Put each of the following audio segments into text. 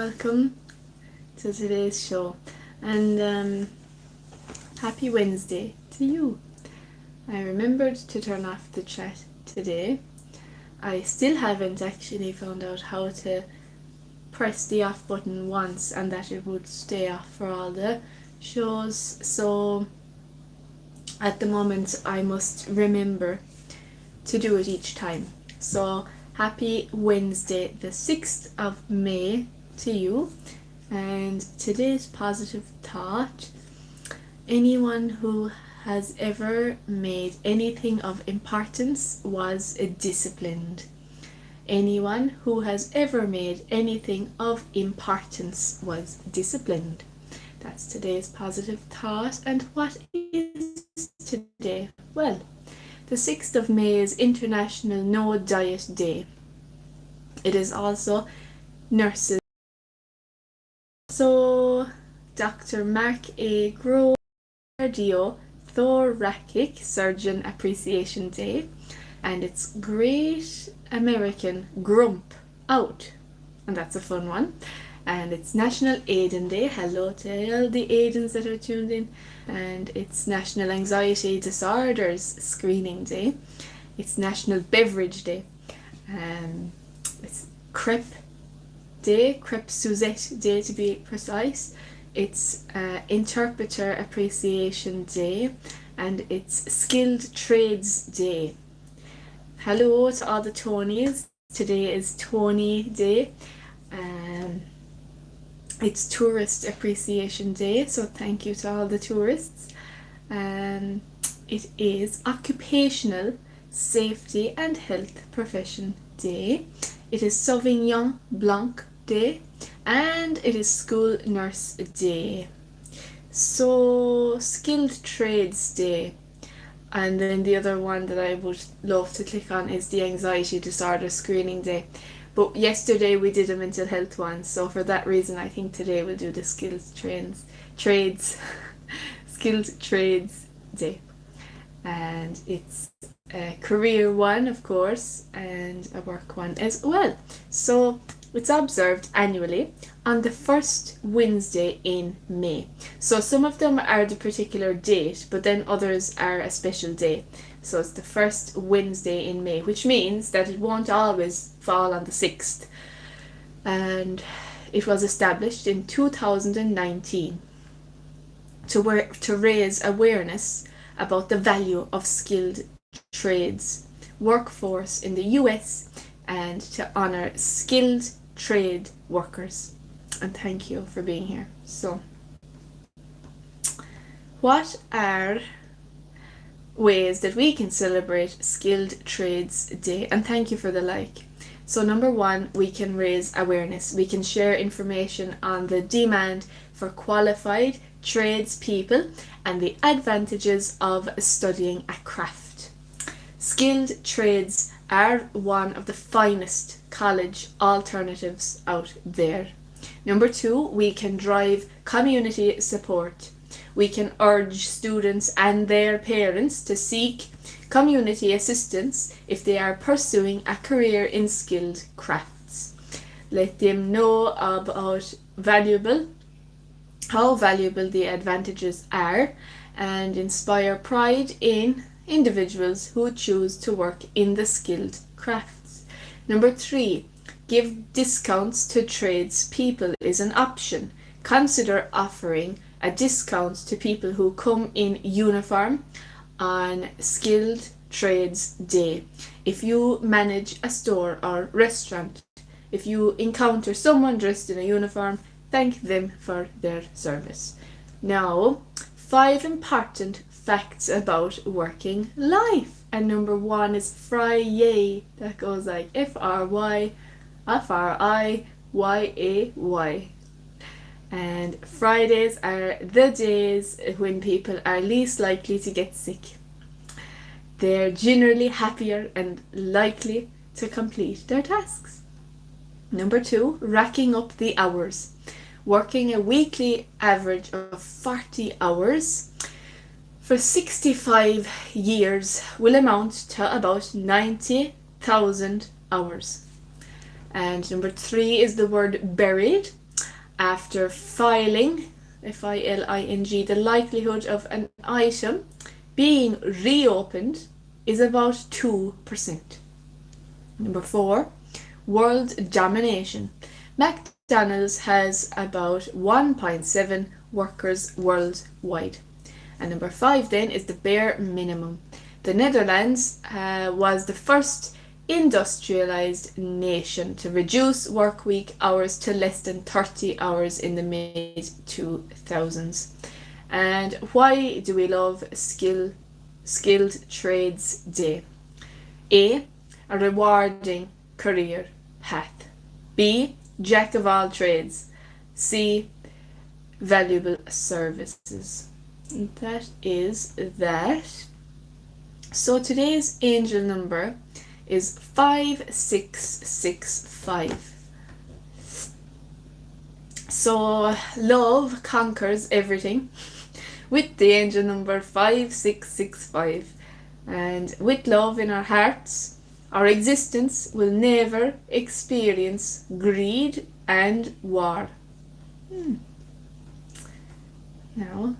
welcome to today's show, and happy Wednesday to you. I remembered to turn off the chat today. I still haven't actually found out how to press the off button once and that it would stay off for all the shows, so at the moment I must remember to do it each time. So happy Wednesday the 6th of May to you, and today's positive thought: anyone who has ever made anything of importance was disciplined. Anyone who has ever made anything of importance was disciplined. That's today's positive thought. And what is today? Well, the 6th of May is International No Diet Day. It is also Nurses. So, Dr. Mark A. Grove Thoracic Surgeon Appreciation Day, and it's Great American Grump Out, and that's a fun one. And it's National Aiden Day. Hello to all the Aidens that are tuned in. And it's National Anxiety Disorders Screening Day. It's National Beverage Day. It's Crepe Day, Crepe Suzette Day to be precise. It's Interpreter Appreciation Day, and it's Skilled Trades Day. Hello to all the Tonys. Today is Tony Day. It's Tourist Appreciation Day, so thank you to all the tourists. It is Occupational Safety and Health Profession Day. It is Sauvignon Blanc Day, and it is School Nurse Day. So, Skilled Trades Day. And then the other one that I would love to click on is the Anxiety Disorder Screening Day. But yesterday we did a mental health one, so for that reason I think today we'll do the Skilled Trades Day. And it's a career one, of course, and a work one as well. So it's observed annually on the first Wednesday in May. So some of them are the particular date, but then others are a special day. So it's the first Wednesday in May, which means that it won't always fall on the 6th. And it was established in 2019 to raise awareness about the value of skilled trades workforce in the US and to honour skilled trade workers. And thank you for being here. So, what are ways that we can celebrate Skilled Trades Day? And thank you for the like. So number one, we can raise awareness. We can share information on the demand for qualified tradespeople and the advantages of studying a craft. Skilled trades are one of the finest college alternatives out there. Number two, we can drive community support. We can urge students and their parents to seek community assistance if they are pursuing a career in skilled crafts. Let them know about how valuable the advantages are, and inspire pride in individuals who choose to work in the skilled crafts. Number three, give discounts to tradespeople is an option. Consider offering a discount to people who come in uniform on Skilled Trades Day. If you manage a store or restaurant, if you encounter someone dressed in a uniform, thank them for their service. Now, 5 important facts about working life. And number one is Friday. That goes like F-R-Y, F-R-I-Y-A-Y. And Fridays are the days when people are least likely to get sick. They're generally happier and likely to complete their tasks. Number two, racking up the hours. Working a weekly average of 40 hours for 65 years will amount to about 90,000 hours. And number three is the word buried. After filing, F-I-L-I-N-G, the likelihood of an item being reopened is about 2%. Number 4, world domination. McDonald's has about 1.7 workers worldwide. And number 5 then is the bare minimum. The Netherlands was the first industrialized nation to reduce work week hours to less than 30 hours in the mid 2000s. And why do we love Skilled Trades Day? A rewarding career path. B, jack of all trades. C, valuable services. And that is that. So today's angel number is 5665. So love conquers everything with the angel number 5665. And with love in our hearts, our existence will never experience greed and war. Now,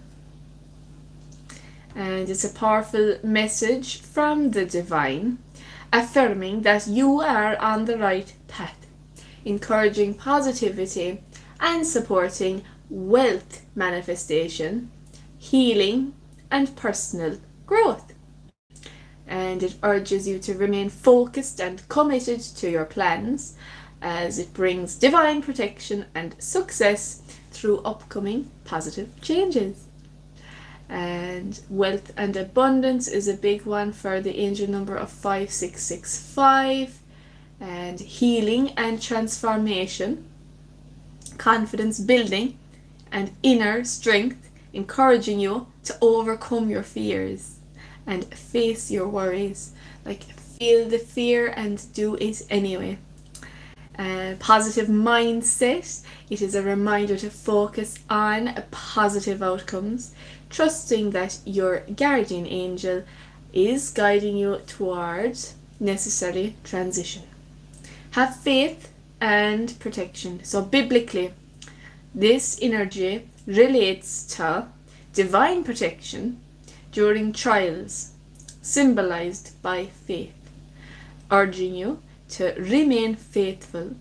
and it's a powerful message from the divine, affirming that you are on the right path, encouraging positivity and supporting wealth manifestation, healing, and personal growth. And it urges you to remain focused and committed to your plans, as it brings divine protection and success through upcoming positive changes. And wealth and abundance is a big one for the angel number of 5665. And healing and transformation, confidence building, and inner strength, encouraging you to overcome your fears and face your worries. Like, feel the fear and do it anyway. Positive mindset. It is a reminder to focus on positive outcomes, trusting that your guardian angel is guiding you towards necessary transition. Have faith and protection. So biblically, this energy relates to divine protection during trials, symbolized by faith, urging you to remain faithful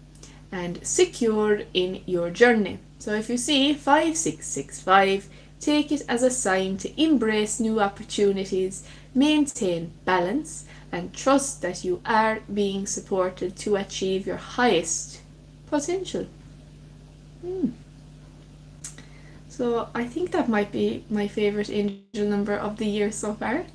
and secure in your journey. So if you see 5665, take it as a sign to embrace new opportunities, maintain balance, and trust that you are being supported to achieve your highest potential. So I think that might be my favorite angel number of the year so far.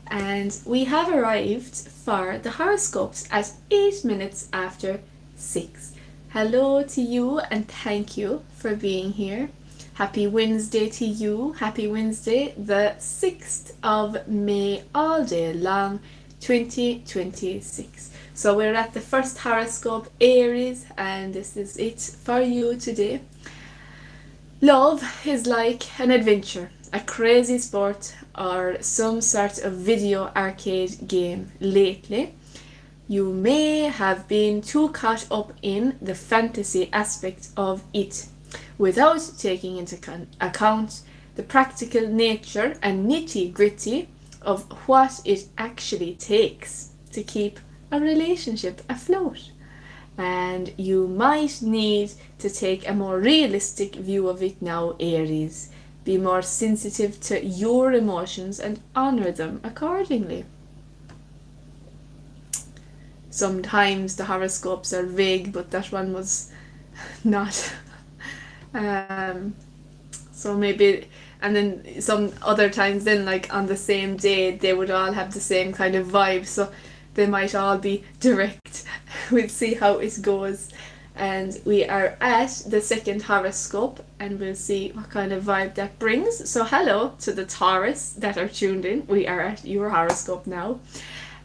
And we have arrived for the horoscopes at 8 minutes after 6. Hello to you and thank you for being here. Happy Wednesday to you. Happy Wednesday, the 6th of May, all day long, 2026. So we're at the first horoscope, Aries, and this is it for you today. Love is like an adventure, a crazy sport, or some sort of video arcade game. Lately, you may have been too caught up in the fantasy aspect of it, without taking into account the practical nature and nitty-gritty of what it actually takes to keep a relationship afloat. And you might need to take a more realistic view of it now, Aries. Be more sensitive to your emotions and honor them accordingly. Sometimes the horoscopes are vague, but that one was not. So maybe, and then some other times then, like on the same day, they would all have the same kind of vibe, so they might all be direct. We'll see how it goes. And we are at the second horoscope, and we'll see what kind of vibe that brings. So hello to the Taurus that are tuned in. We are at your horoscope now,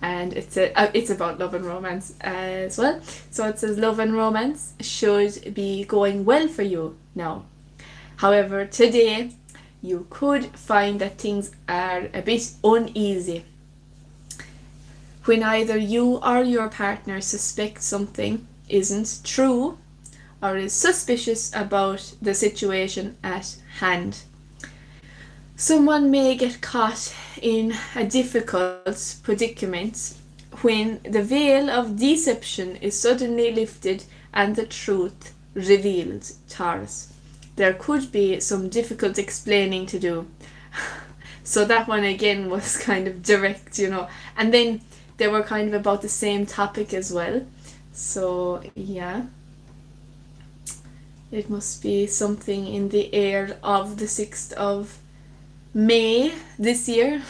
and it's about love and romance as well. So it says love and romance should be going well for you now. However, today you could find that things are a bit uneasy when either you or your partner suspect something isn't true, or is suspicious about the situation at hand. Someone may get caught in a difficult predicament when the veil of deception is suddenly lifted and the truth revealed, Taurus. There could be some difficult explaining to do. So that one again was kind of direct, and then they were kind of about the same topic as well. So yeah, it must be something in the air of the 6th of May this year.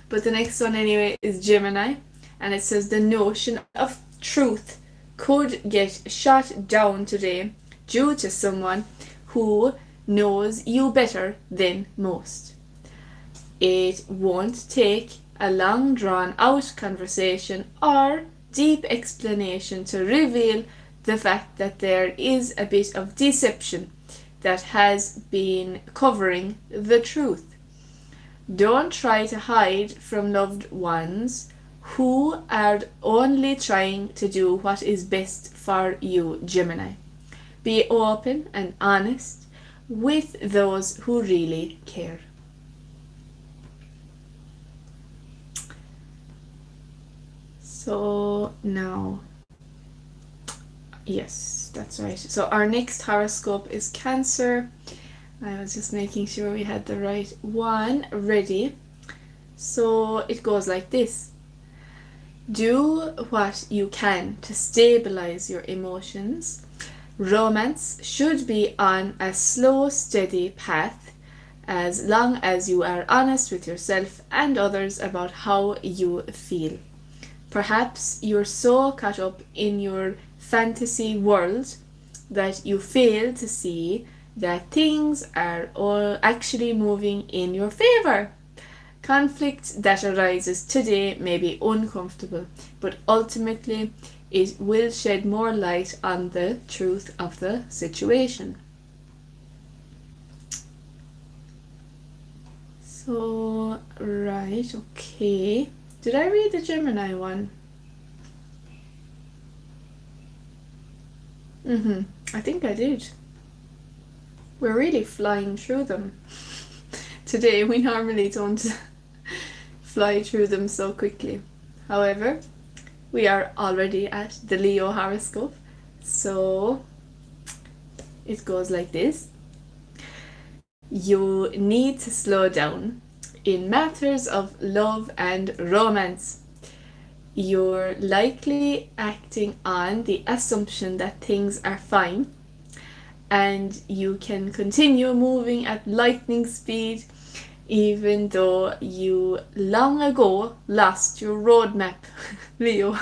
But the next one anyway is Gemini, and it says the notion of truth could get shot down today due to someone who knows you better than most. It won't take a long drawn out conversation or deep explanation to reveal the fact that there is a bit of deception that has been covering the truth. Don't try to hide from loved ones who are only trying to do what is best for you, Gemini. Be open and honest with those who really care. So now, yes, that's right. So our next horoscope is Cancer. I was just making sure we had the right one ready. So it goes like this. Do what you can to stabilize your emotions. Romance should be on a slow, steady path as long as you are honest with yourself and others about how you feel. Perhaps you're so caught up in your fantasy world that you fail to see that things are all actually moving in your favor. Conflict that arises today may be uncomfortable, but ultimately it will shed more light on the truth of the situation. So, right, okay. Did I read the Gemini one? I think I did. We're really flying through them. Today we normally don't fly through them so quickly. However, we are already at the Leo horoscope. So it goes like this. You need to slow down in matters of love and romance. You're likely acting on the assumption that things are fine and you can continue moving at lightning speed even though you long ago lost your roadmap, Leo.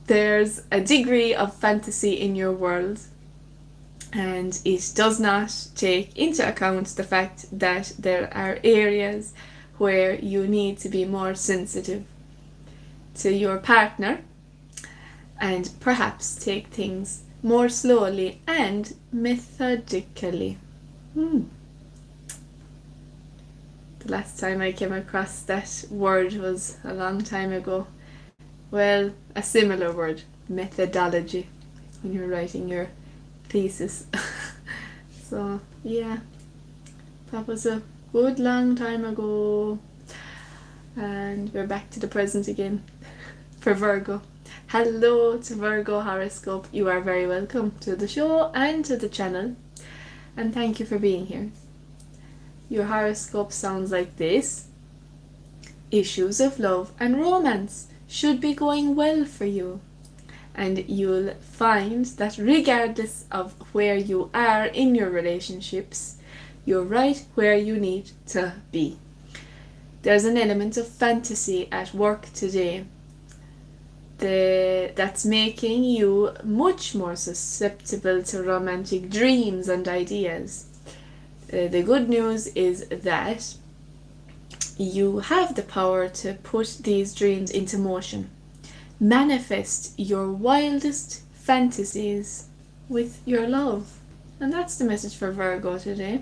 There's a degree of fantasy in your world, and it does not take into account the fact that there are areas where you need to be more sensitive to your partner and perhaps take things more slowly and methodically. The last time I came across that word was a long time ago. Well, a similar word, methodology, when you're writing your thesis. So yeah, that was a good long time ago, and we're back to the present again for Virgo. Hello to Virgo horoscope. You are very welcome to the show and to the channel, and thank you for being here. Your horoscope sounds like this. Issues of love and romance should be going well for you, and you'll find that regardless of where you are in your relationships, you're right where you need to be. There's an element of fantasy at work today that's making you much more susceptible to romantic dreams and ideas. The good news is that you have the power to put these dreams into motion. Manifest your wildest fantasies with your love. And that's the message for Virgo today.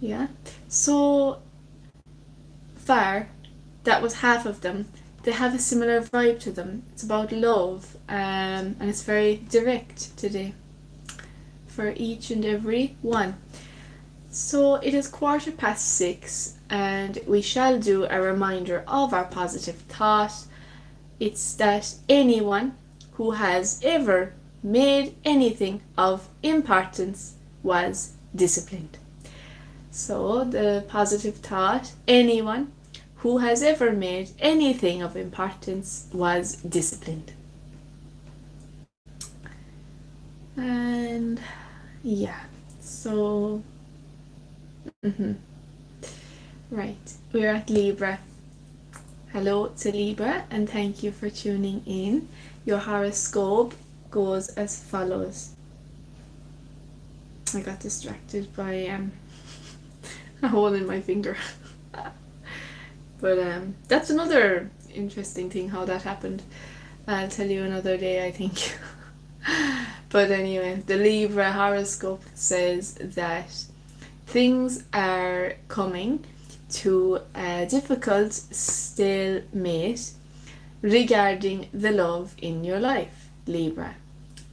Yeah. So far, that was half of them. they have a similar vibe to them. It's about love, and it's very direct today for each and every one. So it is 6:15, and we shall do a reminder of our positive thought. It's that anyone who has ever made anything of importance was disciplined. So the positive thought, anyone who has ever made anything of importance was disciplined. And yeah, so right, we're at Libra. Hello to Libra, and thank you for tuning in. Your horoscope goes as follows. I got distracted by a hole in my finger. But that's another interesting thing how that happened. I'll tell you another day, I think. But anyway, the Libra horoscope says that things are coming to a difficult stalemate regarding the love in your life, Libra.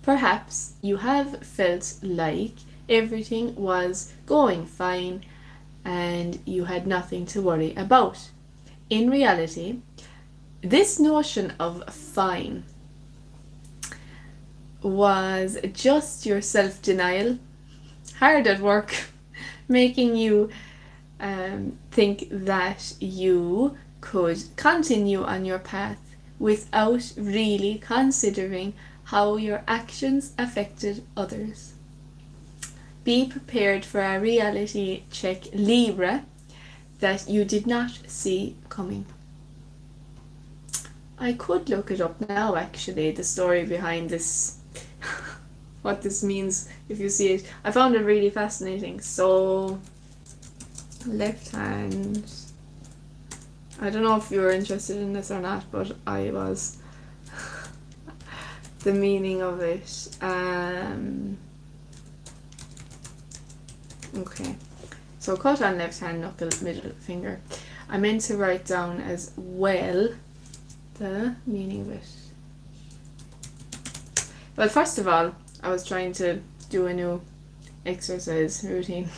Perhaps you have felt like everything was going fine and you had nothing to worry about. In reality, this notion of fine was just your self-denial, hard at work, making you think that you could continue on your path without really considering how your actions affected others. Be prepared for a reality check, Libra, that you did not see coming. I could look it up now, actually, the story behind this, what this means if you see it. I found it really fascinating. So, left hand. I don't know if you were interested in this or not, but I was. The meaning of it. Okay. So cut on left hand knuckle, middle finger. I meant to write down as well the meaning of it. Well, first of all, I was trying to do a new exercise routine.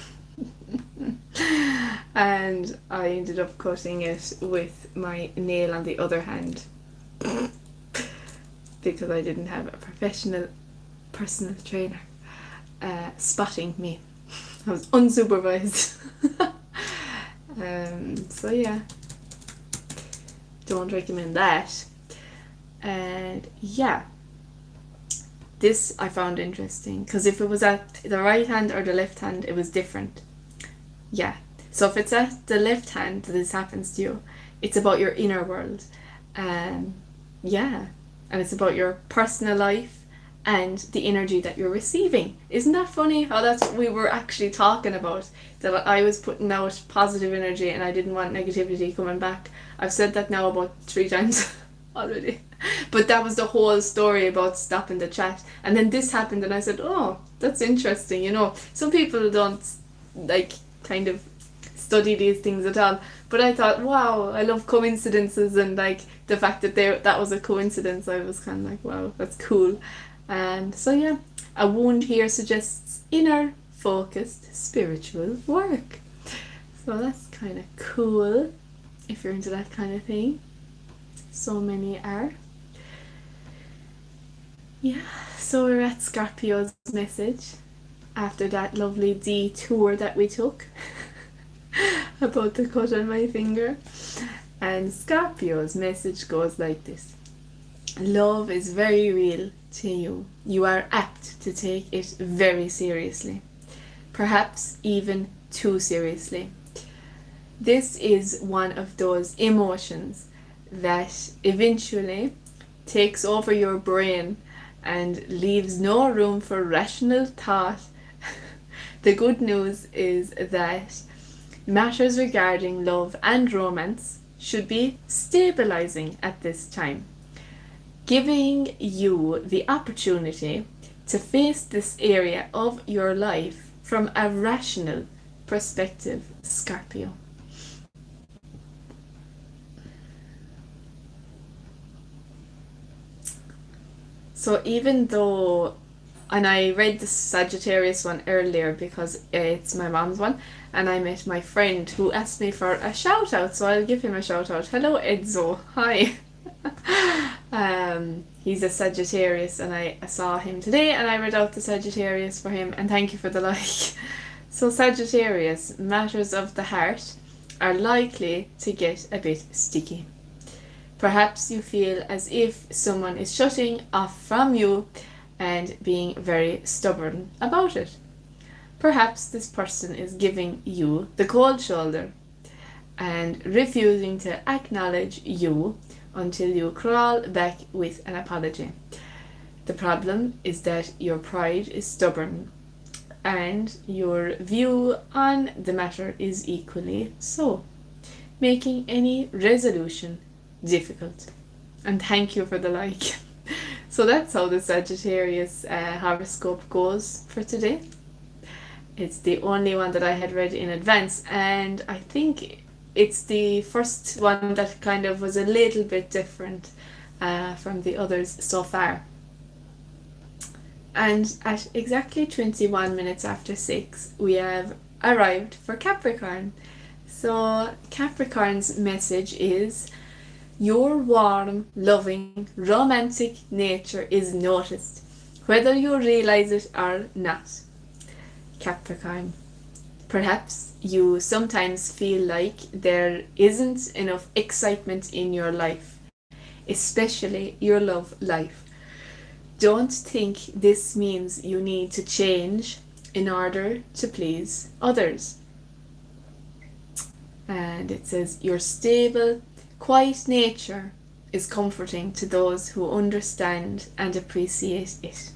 And I ended up cutting it with my nail on the other hand because I didn't have a professional personal trainer spotting me. I was unsupervised. So yeah, don't recommend that. And yeah, this I found interesting because if it was at the right hand or the left hand, it was different. Yeah, so if it's at the left hand this happens to you, it's about your inner world. Yeah, and it's about your personal life and the energy that you're receiving. Isn't that funny how that's what we were actually talking about, that I was putting out positive energy and I didn't want negativity coming back. I've said that now about 3 times already, but that was the whole story about stopping the chat. And then this happened and I said, oh, that's interesting. You know, some people don't like kind of study these things at all, but I thought, wow, I love coincidences, and like the fact that that was a coincidence, I was kind of like, wow, that's cool. And so yeah, a wound here suggests inner focused spiritual work, so that's kind of cool if you're into that kind of thing. So many are. Yeah, so we're at Scorpio's message after that lovely detour that we took about the cut on my finger. And Scorpio's message goes like this: love is very real to you. You are apt to take it very seriously, perhaps even too seriously. This is one of those emotions that eventually takes over your brain and leaves no room for rational thought. The good news is that matters regarding love and romance should be stabilizing at this time, giving you the opportunity to face this area of your life from a rational perspective, Scorpio. So even though, and I read the Sagittarius one earlier because it's my mom's one, and I met my friend who asked me for a shout out, so I'll give him a shout out. Hello Edzo, hi. He's a Sagittarius, and I saw him today and I read out the Sagittarius for him, and thank you for the like. So Sagittarius, matters of the heart are likely to get a bit sticky. Perhaps you feel as if someone is shutting off from you and being very stubborn about it. Perhaps this person is giving you the cold shoulder and refusing to acknowledge you until you crawl back with an apology. The problem is that your pride is stubborn and your view on the matter is equally so, making any resolution difficult. And thank you for the like. So that's how the Sagittarius horoscope goes for today. It's the only one that I had read in advance, and I think it's the first one that kind of was a little bit different from the others so far. And at exactly 21 minutes after 6, we have arrived for Capricorn. So Capricorn's message is, your warm, loving, romantic nature is noticed, whether you realize it or not. Capricorn, perhaps you sometimes feel like there isn't enough excitement in your life, especially your love life. Don't think this means you need to change in order to please others. And it says, your stable, quiet nature is comforting to those who understand and appreciate it.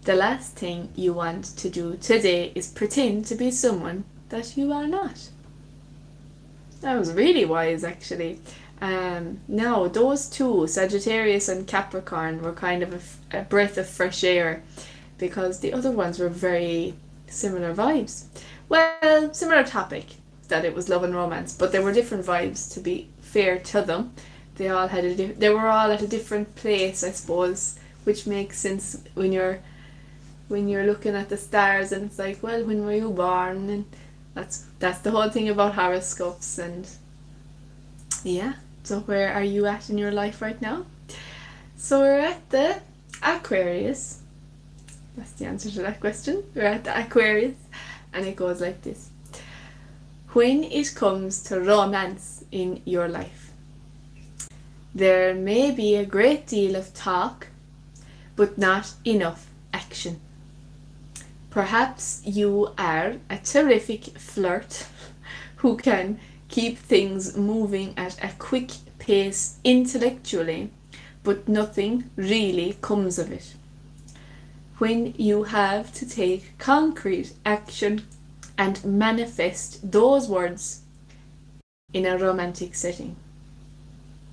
The last thing you want to do today is pretend to be someone that you are not. That was really wise, actually. Now, those two, Sagittarius and Capricorn, were kind of a breath of fresh air, because the other ones were very similar vibes. Well, similar topic, that it was love and romance, but there were different vibes, to be fair to them. They all had they were all at a different place, I suppose, which makes sense when you're looking at the stars and it's like, well, when were you born? And that's the whole thing about horoscopes. And yeah, so where are you at in your life right now? So we're at the Aquarius. That's the answer to that question. We're at the Aquarius, and it goes like this. When it comes to romance in your life, there may be a great deal of talk, but not enough action. Perhaps you are a terrific flirt who can keep things moving at a quick pace intellectually, but nothing really comes of it. When you have to take concrete action and manifest those words in a romantic setting.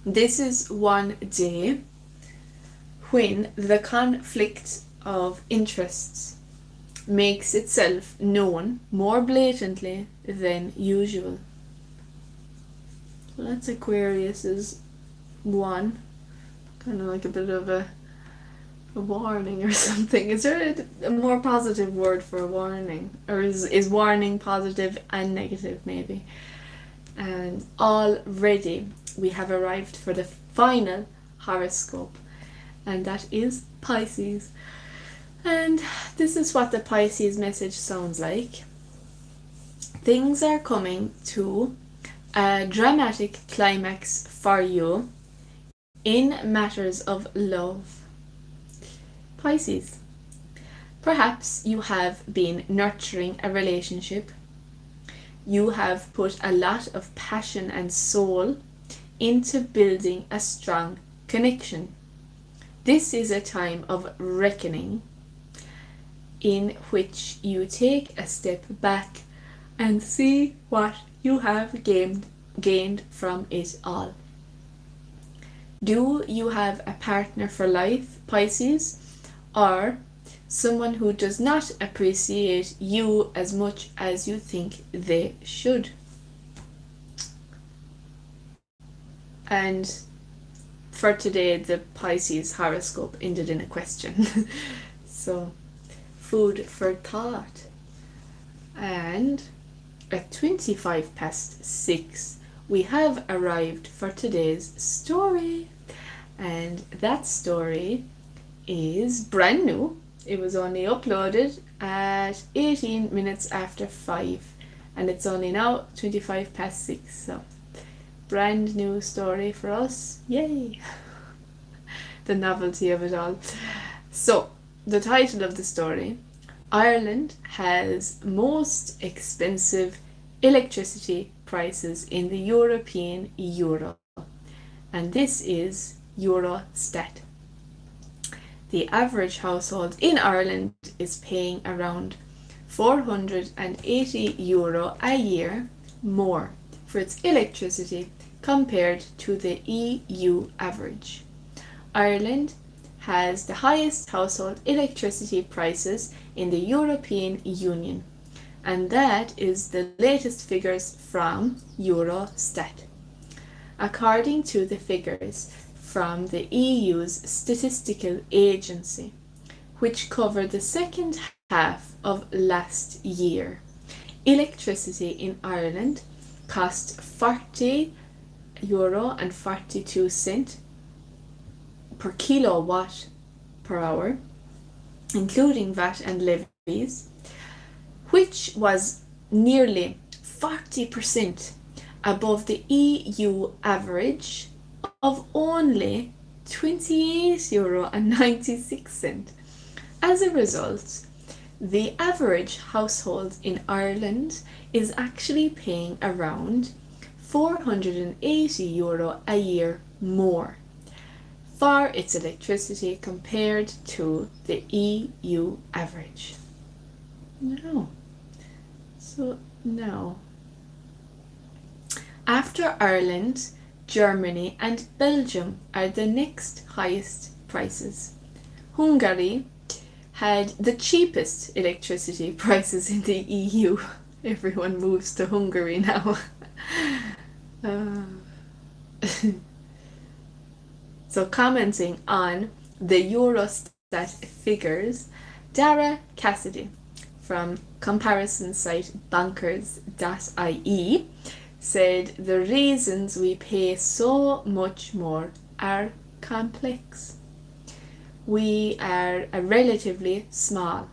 This is one day when the conflict of interests makes itself known more blatantly than usual. Well, that's Aquarius's one. Kind of like a bit of a warning or something. Is there a more positive word for a warning? Or is warning positive and negative maybe? And already we have arrived for the final horoscope, and that is Pisces. And this is what the Pisces message sounds like. Things are coming to a dramatic climax for you in matters of love. Pisces, perhaps you have been nurturing a relationship. You have put a lot of passion and soul into building a strong connection. This is a time of reckoning in which you take a step back and see what you have gained from it all. Do you have a partner for life, Pisces, or someone who does not appreciate you as much as you think they should? And for today, the Pisces horoscope ended in a question. So, food for thought. And at 6:25, we have arrived for today's story. And that story is brand new. It was only uploaded at 18 minutes after 5, and it's only now 6:25. So, brand new story for us. Yay! The novelty of it all. So, the title of the story: Ireland has most expensive electricity prices in the European Euro. And this is Eurostat. The average household in Ireland is paying around €480 a year more for its electricity compared to the EU average. Ireland has the highest household electricity prices in the European Union, and that is the latest figures from Eurostat. According to the figures from the EU's statistical agency, which covered the second half of last year, electricity in Ireland cost €40.42 per kilowatt per hour, including VAT and levies, which was nearly 40% above the EU average of only €28.96. As a result, the average household in Ireland is actually paying around €480 a year more for its electricity compared to the EU average. Now, after Ireland, Germany and Belgium are the next highest prices. Hungary had the cheapest electricity prices in the EU. Everyone moves to Hungary now. So, commenting on the Eurostat figures, Dara Cassidy from comparison site bankers.ie said the reasons we pay so much more are complex. We are a relatively small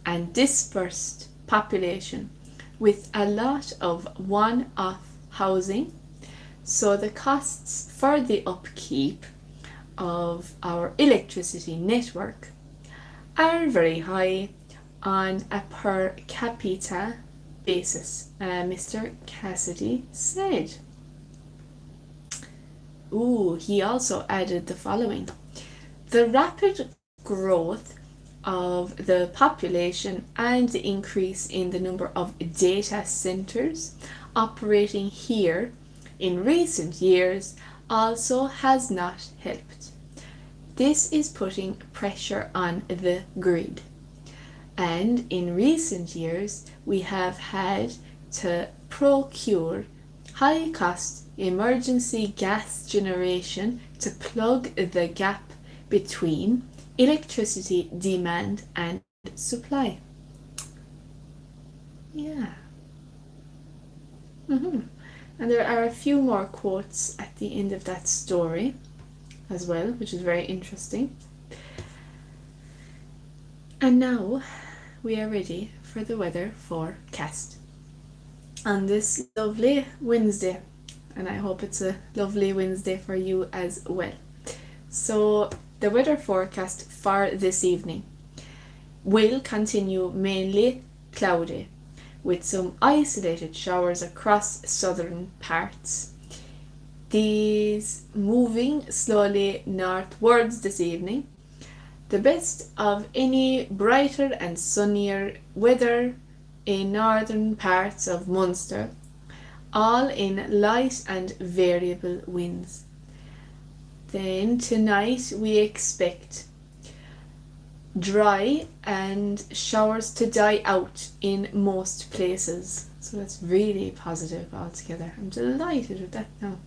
and dispersed population with a lot of one-off housing, so the costs for the upkeep of our electricity network are very high on a per capita basis, Mr. Cassidy said. He also added the following: the rapid growth of the population and the increase in the number of data centers operating here in recent years also has not helped. This is putting pressure on the grid. And in recent years, we have had to procure high-cost emergency gas generation to plug the gap between electricity demand and supply. Yeah. And there are a few more quotes at the end of that story as well, which is very interesting. And now we are ready for the weather forecast on this lovely Wednesday, and I hope it's a lovely Wednesday for you as well. So the weather forecast for this evening will continue mainly cloudy with some isolated showers across southern parts. These moving slowly northwards this evening. The best of any brighter and sunnier weather in northern parts of Munster, all in light and variable winds. Then tonight we expect dry and showers to die out in most places. So that's really positive altogether. I'm delighted with that now.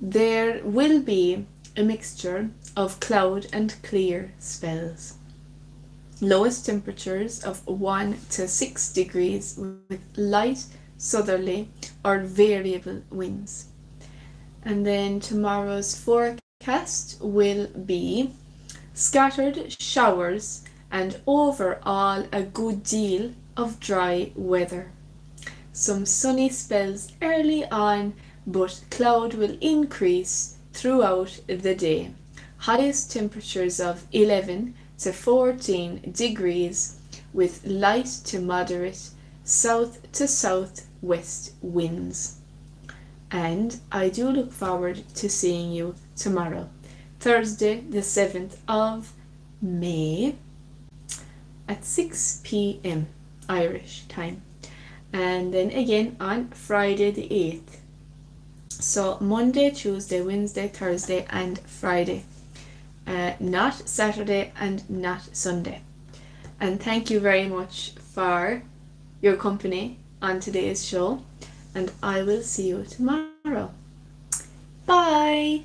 There will be a mixture of cloud and clear spells. Lowest temperatures of 1 to 6 degrees with light southerly or variable winds. And then tomorrow's forecast will be scattered showers and overall a good deal of dry weather. Some sunny spells early on, but cloud will increase throughout the day. Highest temperatures of 11 to 14 degrees with light to moderate south to southwest winds. And I do look forward to seeing you tomorrow, Thursday the 7th of May at 6 p.m. Irish time. And then again on Friday the 8th. So Monday, Tuesday, Wednesday, Thursday and Friday. Not Saturday and not Sunday. And thank you very much for your company on today's show. And I will see you tomorrow. Bye!